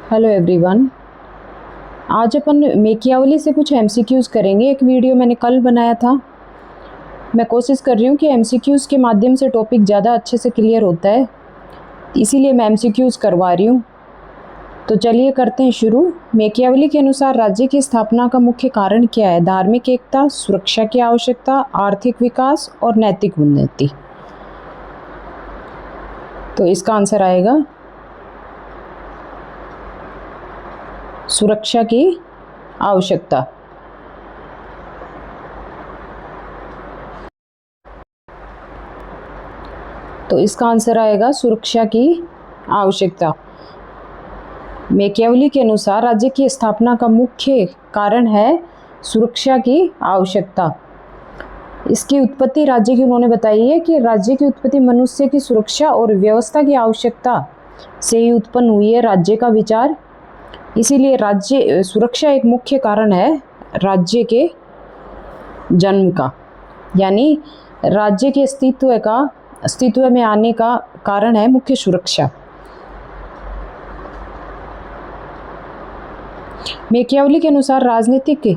Hello everyone. आज अपन Machiavelli से कुछ एमसीक्यूज़ करेंगे। एक वीडियो मैंने कल बनाया था। मैं कोशिश कर रही हूँ कि एमसीक्यूज़ के माध्यम से टॉपिक ज़्यादा अच्छे से क्लियर होता है, इसीलिए मैं एमसीक्यूज़ करवा रही हूँ। तो चलिए करते हैं शुरू। मेकियावली के अनुसार राज्य की स्थापना का मुख्य कारण क्या है? धार्मिक एकता, सुरक्षा की आवश्यकता, आर्थिक विकास और नैतिक उन्नति। तो इसका आंसर आएगा सुरक्षा की आवश्यकता। तो इसका आंसर आएगा सुरक्षा की आवश्यकता। मेकियावली के अनुसार राज्य की स्थापना का मुख्य कारण है सुरक्षा की आवश्यकता। इसकी उत्पत्ति राज्य की उन्होंने बताई है कि राज्य की उत्पत्ति मनुष्य की सुरक्षा और व्यवस्था की आवश्यकता से ही उत्पन्न हुई है राज्य का विचार। इसीलिए राज्य सुरक्षा एक मुख्य कारण है राज्य के जन्म का, यानी राज्य के अस्तित्व में आने का कारण है मुख्य सुरक्षा। मेकियावली के अनुसार राजनीतिक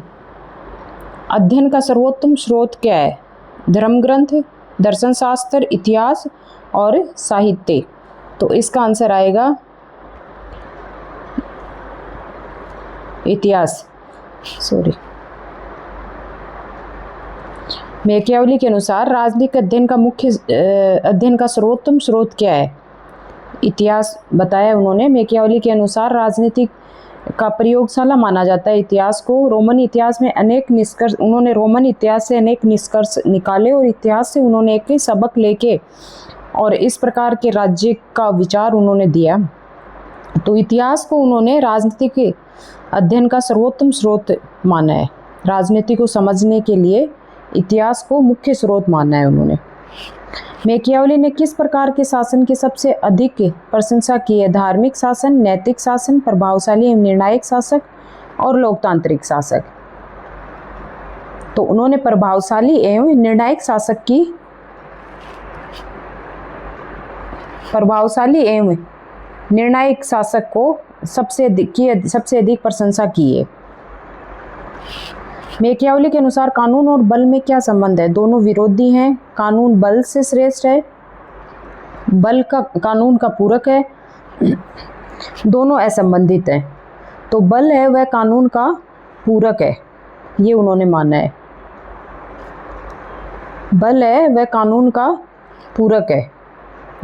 अध्ययन का सर्वोत्तम स्रोत क्या है? धर्म ग्रंथ, दर्शन शास्त्र, इतिहास और साहित्य। तो इसका आंसर आएगा इतिहास। मेकियावली के अनुसार राजनीतिक अध्ययन का सर्वोत्तम स्रोत क्या है? इतिहास बताया उन्होंने। मेकियावली के अनुसार राजनीतिक का प्रयोगशाला माना जाता है इतिहास को। रोमन इतिहास से अनेक निष्कर्ष निकाले और इतिहास से उन्होंने एक सबक लेके और इस प्रकार के राज्य का विचार उन्होंने दिया। तो इतिहास को उन्होंने राजनीतिक अध्ययन का सर्वोत्तम स्रोत माना है। राजनीति को समझने के लिए इतिहास को मुख्य स्रोत माना है उन्होंने। मेकियावली ने किस प्रकार के शासन की सबसे अधिक प्रशंसा की है? धार्मिक शासन, नैतिक शासन, प्रभावशाली एवं निर्णायक शासक और लोकतांत्रिक शासक। तो उन्होंने प्रभावशाली एवं निर्णायक शासक को सबसे अधिक प्रशंसा की है। मेकियावली के अनुसार कानून और बल में क्या संबंध है? दोनों विरोधी हैं। कानून बल से श्रेष्ठ है, बल का कानून का पूरक है। दोनों असंबंधित हैं। तो बल है वह कानून का पूरक है, ये उन्होंने माना है। बल है वह कानून का पूरक है,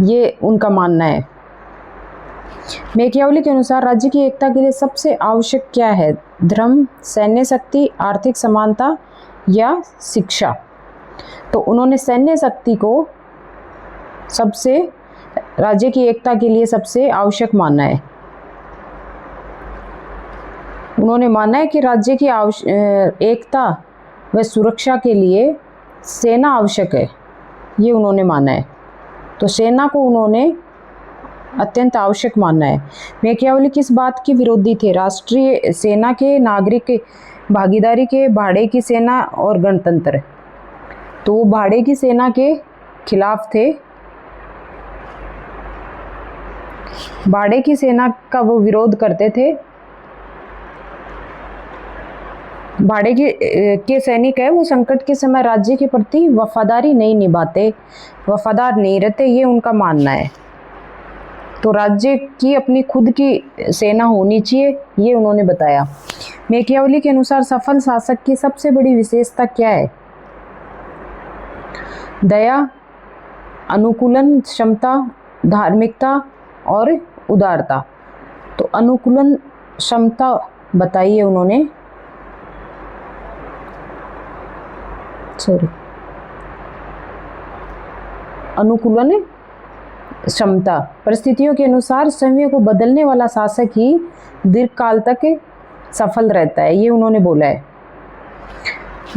ये उनका मानना है। मेकियावली के अनुसार राज्य की एकता के लिए सबसे आवश्यक क्या है? धर्म, सैन्य शक्ति, आर्थिक समानता या शिक्षा। तो उन्होंने सैन्य शक्ति को राज्य की एकता के लिए सबसे आवश्यक माना है। उन्होंने माना है कि राज्य की एकता व सुरक्षा के लिए सेना आवश्यक है, ये उन्होंने माना है। तो सेना को उन्होंने अत्यंत आवश्यक मानना है। मेकियावली किस बात के विरोधी थे? राष्ट्रीय सेना के, नागरिक भागीदारी के, भाड़े की सेना और गणतंत्र। तो वो भाड़े की सेना के खिलाफ थे। भाड़े की सेना का वो विरोध करते थे। भाड़े के सैनिक है वो संकट के समय राज्य के प्रति वफादार नहीं रहते, ये उनका मानना है। तो राज्य की अपनी खुद की सेना होनी चाहिए, ये उन्होंने बताया। मेकियावली के अनुसार सफल शासक की सबसे बड़ी विशेषता क्या है? दया, अनुकूलन क्षमता, धार्मिकता और उदारता। तो अनुकूलन क्षमता बताइए उन्होंने। अनुकूलन क्षमता। परिस्थितियों के अनुसार समय को बदलने वाला शासक ही दीर्घकाल तक सफल रहता है, ये उन्होंने बोला है।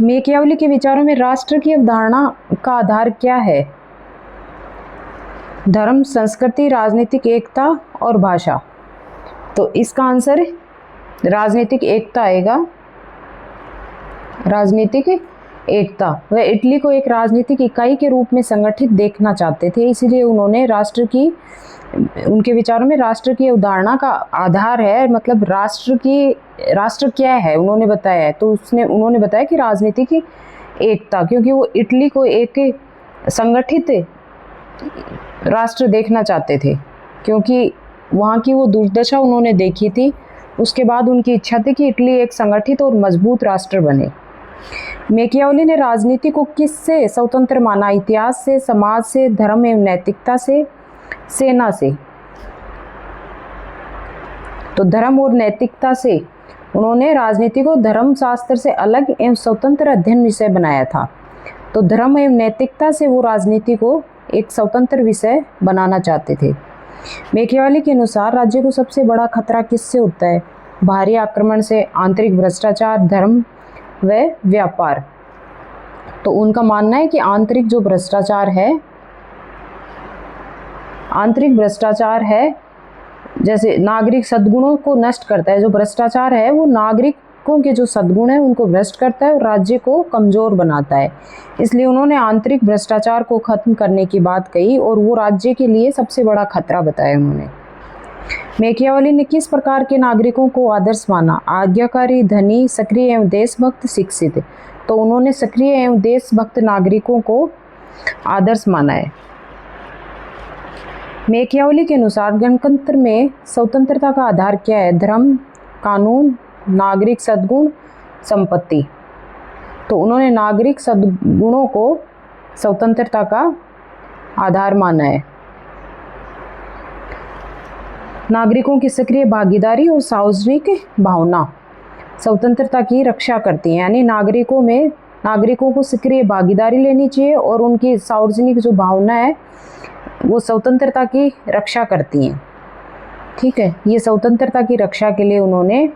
मेकियावली के विचारों में राष्ट्र की अवधारणा का आधार क्या है? धर्म, संस्कृति, राजनीतिक एकता और भाषा। तो इसका आंसर राजनीतिक एकता आएगा। राजनीतिक एकता। वह इटली को एक राजनीतिक इकाई के रूप में संगठित देखना चाहते थे, इसलिए उन्होंने राष्ट्र की उनके विचारों में राष्ट्र की अवधारणा का आधार है, मतलब राष्ट्र क्या है उन्होंने बताया है। तो उन्होंने बताया कि राजनीति की एकता, क्योंकि वो इटली को एक संगठित राष्ट्र देखना चाहते थे, क्योंकि वहाँ की वो दुर्दशा उन्होंने देखी थी। उसके बाद उनकी इच्छा थी कि इटली एक संगठित और मजबूत राष्ट्र बने। मैकियावेली ने राजनीति को किससे स्वतंत्र माना? इतिहास से, समाज से, धर्म एवं नैतिकता से, सेना से। तो धर्म और नैतिकता से उन्होंने राजनीति को धर्मशास्त्र से अलग एवं स्वतंत्र अध्ययन विषय बनाया था। तो धर्म एवं नैतिकता से वो राजनीति को एक स्वतंत्र विषय बनाना चाहते थे। मैकियावेली के अनुसार राज्य को सबसे बड़ा खतरा किससे होता है? बाहरी आक्रमण से, आंतरिक भ्रष्टाचार, धर्म व व्यापार। तो उनका मानना है कि आंतरिक भ्रष्टाचार है, जैसे नागरिक सद्गुणों को नष्ट करता है। जो भ्रष्टाचार है वो नागरिकों के जो सद्गुण है उनको भ्रष्ट करता है और राज्य को कमजोर बनाता है। इसलिए उन्होंने आंतरिक भ्रष्टाचार को खत्म करने की बात कही और वो राज्य के लिए सबसे बड़ा खतरा बताया उन्होंने। मैकियावेली ने किस प्रकार के नागरिकों को आदर्श माना? आज्ञाकारी, धनी, सक्रिय एवं देशभक्त, शिक्षित। तो उन्होंने सक्रिय एवं देशभक्त नागरिकों को आदर्श माना है। मैकियावेली के अनुसार गणतंत्र में स्वतंत्रता का आधार क्या है? धर्म, कानून, नागरिक सद्गुण, संपत्ति। तो उन्होंने नागरिक सद्गुणों को स्वतंत्रता का आधार माना है। नागरिकों की सक्रिय भागीदारी और सार्वजनिक भावना स्वतंत्रता की रक्षा करती है, यानी नागरिकों को सक्रिय भागीदारी लेनी चाहिए और उनकी सार्वजनिक जो भावना है वो स्वतंत्रता की रक्षा करती हैं। ठीक है, ये स्वतंत्रता की रक्षा के लिए उन्होंने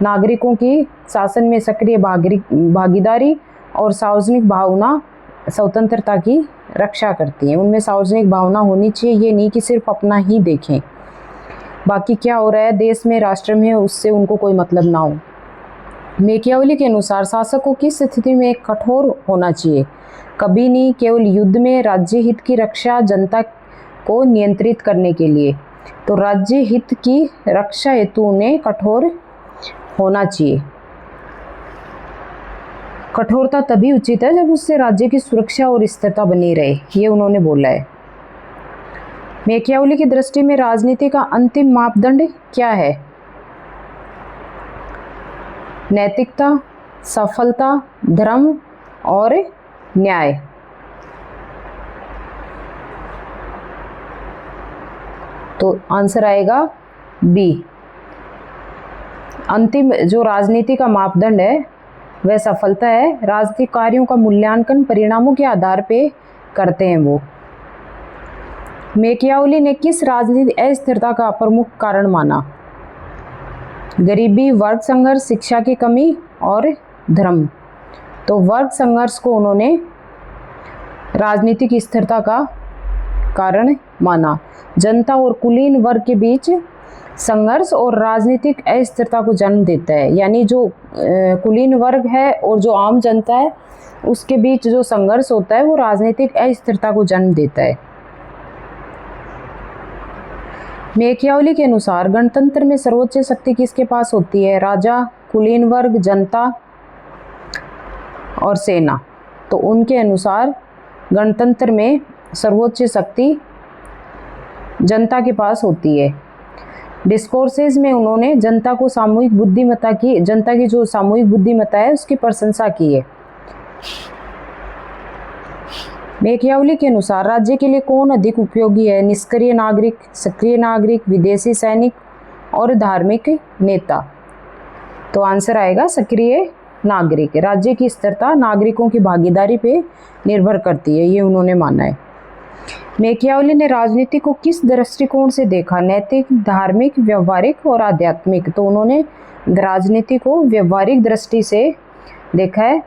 नागरिकों की शासन में सक्रिय भागीदारी और सार्वजनिक भावना स्वतंत्रता की रक्षा करती हैं। उनमें सार्वजनिक भावना होनी चाहिए, ये नहीं कि सिर्फ अपना ही देखें, बाकी क्या हो रहा है देश में, राष्ट्र में, उससे उनको कोई मतलब ना हो। मैकियावेली के अनुसार शासक को किस स्थिति में कठोर होना चाहिए? कभी नहीं, केवल युद्ध में, राज्य हित की रक्षा, जनता को नियंत्रित करने के लिए। तो राज्य हित की रक्षा हेतु उन्हें कठोर होना चाहिए। कठोरता तभी उचित है जब उससे राज्य की सुरक्षा और स्थिरता बनी रहे, ये उन्होंने बोला है। मैकियावेली की दृष्टि में राजनीति का अंतिम मापदंड क्या है? नैतिकता, सफलता, धर्म और न्याय। तो आंसर आएगा बी। अंतिम जो राजनीति का मापदंड है वह सफलता है। राजनीतिक कार्यों का मूल्यांकन परिणामों के आधार पे करते हैं वो। मैकियावेली ने किस राजनीतिक अस्थिरता का प्रमुख कारण माना? गरीबी, वर्ग संघर्ष, शिक्षा की कमी और धर्म। तो वर्ग संघर्ष को उन्होंने राजनीतिक स्थिरता का कारण माना। जनता और कुलीन वर्ग के बीच संघर्ष और राजनीतिक अस्थिरता को जन्म देता है, यानी जो कुलीन वर्ग है और जो आम जनता है उसके बीच जो संघर्ष होता है वो राजनीतिक अस्थिरता को जन्म देता है। मैकियावेली के अनुसार गणतंत्र में सर्वोच्च शक्ति किसके पास होती है? राजा, कुलीन वर्ग, जनता और सेना। तो उनके अनुसार गणतंत्र में सर्वोच्च शक्ति जनता के पास होती है। डिस्कोर्सेज में उन्होंने जनता की जो सामूहिक बुद्धिमत्ता है उसकी प्रशंसा की है। मैकियावेली के अनुसार राज्य के लिए कौन अधिक उपयोगी है? निष्क्रिय नागरिक, सक्रिय नागरिक, विदेशी सैनिक और धार्मिक नेता। तो आंसर आएगा सक्रिय नागरिक। राज्य की स्थिरता नागरिकों की भागीदारी पे निर्भर करती है, ये उन्होंने माना है। मैकियावेली ने राजनीति को किस दृष्टिकोण से देखा? नैतिक, धार्मिक, व्यवहारिक और आध्यात्मिक। तो उन्होंने राजनीति को व्यवहारिक दृष्टि से देखा है।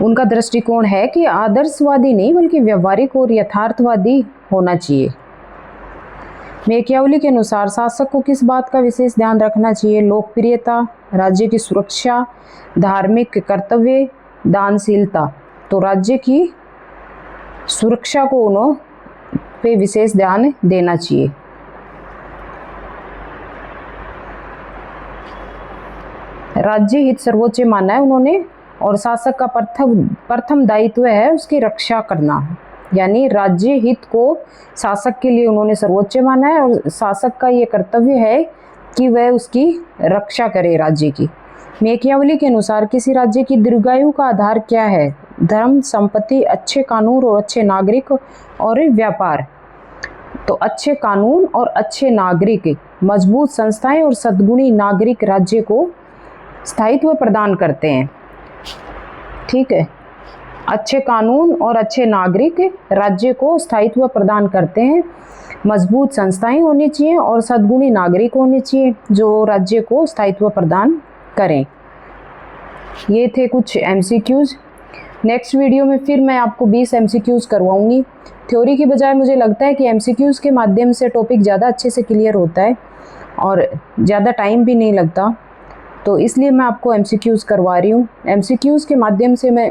उनका दृष्टिकोण है कि आदर्शवादी नहीं बल्कि व्यवहारिक और यथार्थवादी होना चाहिए। मैकियावेली के अनुसार शासक को किस बात का विशेष ध्यान रखना चाहिए? लोकप्रियता, राज्य की सुरक्षा, धार्मिक कर्तव्य, दानशीलता। तो राज्य की सुरक्षा को पे विशेष ध्यान देना चाहिए। राज्य हित सर्वोच्च माना है उन्होंने, और शासक का प्रथम दायित्व है उसकी रक्षा करना। यानी राज्य हित को शासक के लिए उन्होंने सर्वोच्च माना है, और शासक का ये कर्तव्य है कि वह उसकी रक्षा करे राज्य की। मैकियावली के अनुसार किसी राज्य की दीर्घायु का आधार क्या है? धर्म, संपत्ति, अच्छे कानून और अच्छे नागरिक और व्यापार। तो अच्छे कानून और अच्छे नागरिक, मजबूत संस्थाएं और सद्गुणी नागरिक राज्य को स्थायित्व प्रदान करते हैं। ठीक है, अच्छे कानून और अच्छे नागरिक राज्य को स्थायित्व प्रदान करते हैं। मजबूत संस्थाएं होनी चाहिए और सद्गुणी नागरिक होने चाहिए जो राज्य को स्थायित्व प्रदान करें। ये थे कुछ MCQs। नेक्स्ट वीडियो में फिर मैं आपको 20 MCQs करवाऊंगी। थ्योरी की बजाय मुझे लगता है कि MCQs के माध्यम से टॉपिक ज़्यादा अच्छे से क्लियर होता है और ज़्यादा टाइम भी नहीं लगता, तो इसलिए मैं आपको MCQs करवा रही हूँ। MCQs के माध्यम से मैं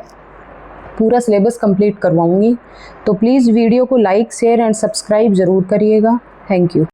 पूरा सिलेबस कंप्लीट करवाऊंगी। तो प्लीज़ वीडियो को लाइक, शेयर एंड सब्सक्राइब ज़रूर करिएगा। Thank you.